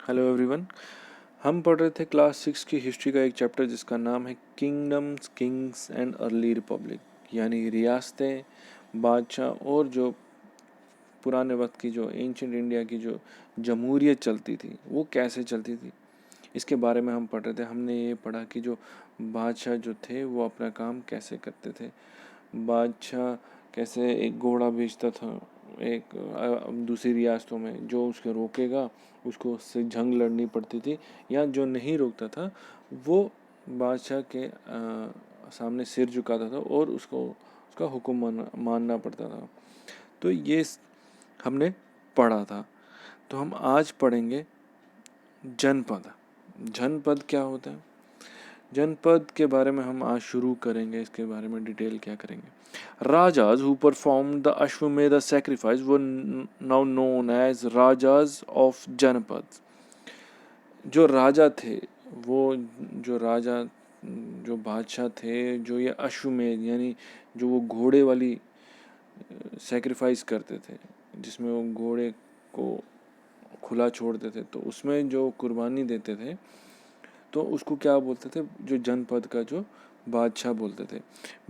Hello everyone. हम पढ़ रहे थे क्लास 6 की हिस्ट्री का एक चैप्टर जिसका नाम है kingdoms, Kings and early Republic, यानी रियासतें, बादशाह और जो पुराने वक्त की जो एंशिएंट इंडिया की जो जमहूरियत चलती थी वो कैसे चलती थी, इसके बारे में हम पढ़ रहे थे। हमने ये पढ़ा कि जो बादशाह जो थे वो अपना काम कैसे करते थे। बादशाह कैसे एक घोड़ा बेचता था एक दूसरी रियासतों में, जो उसके रोकेगा उसको उससे जंग लड़नी पड़ती थी, या जो नहीं रोकता था वो बादशाह के सामने सिर झुकाता था और उसको उसका हुक्म मानना पड़ता था। तो ये हमने पढ़ा था। तो हम आज पढ़ेंगे जनपद। जनपद क्या होता है, जनपद के बारे में हम आज शुरू करेंगे। इसके बारे में डिटेल क्या करेंगे। Rajas who perform the Ashvamedha sacrifice were now known as rajas of janapada. जो राजा थे वो जो राजा जो बादशाह थे, जो ये अश्वमेध यानी जो वो घोड़े वाली सैक्रिफाइस करते थे, जिसमें वो घोड़े को खुला छोड़ते थे, तो उसमें जो कुर्बानी देते थे तो उसको क्या बोलते थे, जो जनपद का जो बादशाह बोलते थे।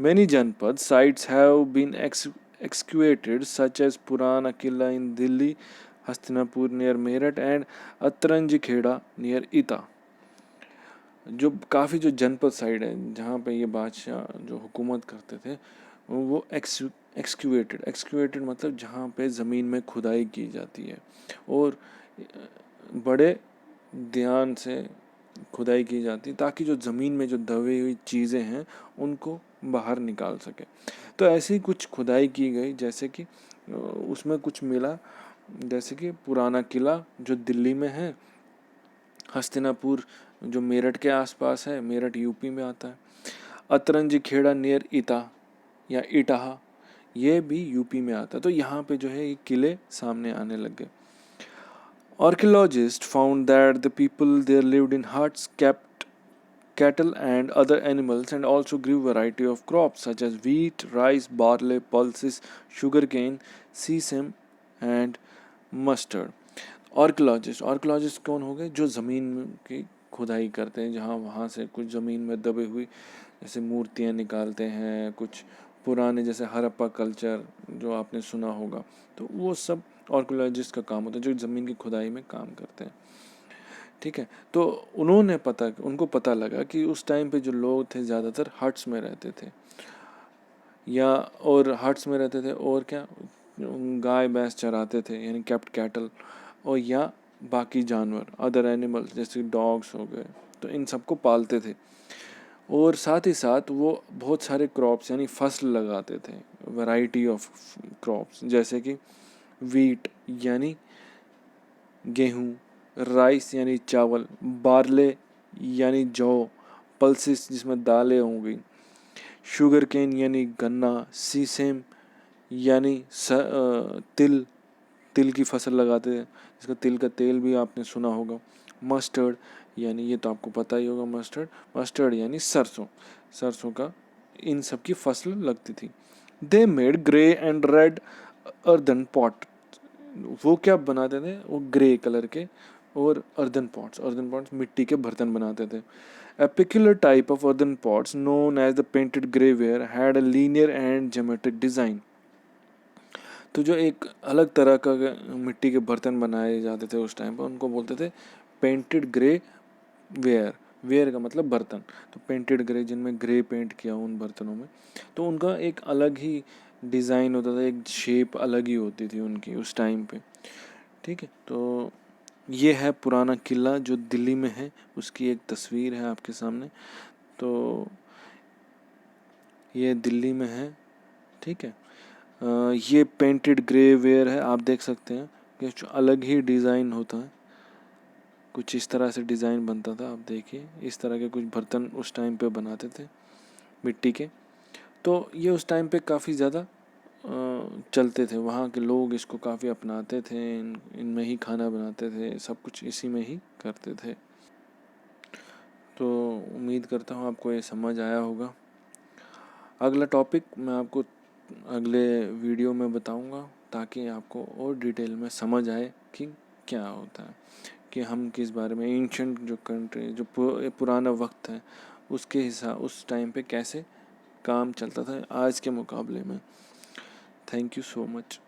Many janapada sites have been excavated such as Purana Qila in Delhi, Hastinapur near Meerut and Atranji Khera near Etah. जो काफ़ी जो जनपद साइड है जहाँ पे ये बादशाह जो हुकूमत करते थे वो एक्सक्यूवेटेड मतलब जहाँ पे ज़मीन में खुदाई की जाती है और बड़े ध्यान से खुदाई की जाती ताकि जो ज़मीन में जो दबी हुई चीज़ें हैं उनको बाहर निकाल सके। तो ऐसी कुछ खुदाई की गई जैसे कि उसमें कुछ मिला, जैसे कि पुराना किला जो दिल्ली में है, हस्तिनापुर जो मेरठ के आसपास है, मेरठ यूपी में आता है, अतरंजी खेड़ा नियर इता या इटाहा ये भी यूपी में आता है। तो यहाँ पे जो है ये किले सामने आने लग गए। Archaeologists found that the people there lived in huts, kept cattle and other animals, and also grew variety of crops such as wheat, rice, barley, pulses, sugarcane, sesame and mustard. Archaeologist कौन हो गए, जो ज़मीन की खुदाई करते हैं, जहाँ वहाँ से कुछ ज़मीन में दबे हुई जैसे मूर्तियाँ निकालते हैं, कुछ पुराने जैसे हड़प्पा कल्चर जो आपने सुना होगा, तो वो सब आर्कियोलॉजिस्ट का काम होता है जो ज़मीन की खुदाई में काम करते हैं। ठीक है, तो उनको पता लगा कि उस टाइम पे जो लोग थे ज़्यादातर हट्स में रहते थे, या और हट्स में रहते थे और क्या गाय भैंस चराते थे यानी केप्ट कैटल, और या बाकी जानवर अदर एनिमल्स जैसे डॉग्स हो गए, तो इन सबको पालते थे। और साथ ही साथ वो बहुत सारे क्रॉप्स यानी फसल लगाते थे, वैरायटी ऑफ क्रॉप्स, जैसे कि वीट यानी गेहूँ, राइस यानी चावल, बार्ले यानी जौ, पल्सिस जिसमें दालें होंगी, शुगर केन यानी गन्ना, सीसेम यानी तिल, तिल की फसल लगाते हैं जिसका तिल का तेल भी आपने सुना होगा। मस्टर्ड यानी ये तो आपको पता ही होगा, मस्टर्ड यानी सरसों, सरसों का इन सब की फसल लगती थी। They made grey and red earthen pot. वो क्या बनाते थे, वो ग्रे कलर के और अर्दन पॉट्स मिट्टी के बर्तन बनाते थे। A peculiar type of earthen pots known as the painted graveware had a linear and geometric design. तो जो एक अलग तरह का मिट्टी के बर्तन बनाए जाते थे उस टाइम पर उनको बोलते थे पेंटेड ग्रे वेयर। वेयर का मतलब बर्तन, तो पेंटेड ग्रे जिनमें ग्रे पेंट किया उन बर्तनों में, तो उनका एक अलग ही डिज़ाइन होता था, एक शेप अलग ही होती थी उनकी उस टाइम पे। ठीक है, तो ये है पुराना किला जो दिल्ली में है, उसकी एक तस्वीर है आपके सामने। तो ये दिल्ली में है। ठीक है, ये पेंटेड ग्रे वेयर है, आप देख सकते हैं कि जो अलग ही डिज़ाइन होता है, कुछ इस तरह से डिज़ाइन बनता था। आप देखिए इस तरह के कुछ बर्तन उस टाइम पे बनाते थे मिट्टी के। तो ये उस टाइम पे काफ़ी ज़्यादा चलते थे, वहाँ के लोग इसको काफ़ी अपनाते थे, इनमें ही खाना बनाते थे, सब कुछ इसी में ही करते थे। तो उम्मीद करता हूँ आपको ये समझ आया होगा। अगला टॉपिक मैं आपको अगले वीडियो में बताऊंगा ताकि आपको और डिटेल में समझ आए कि क्या होता है। कि हम किस बारे में, एंशंट जो कंट्री, जो पुराना वक्त है उसके हिसाब, उस टाइम पे कैसे काम चलता था आज के मुकाबले में। Thank you so much.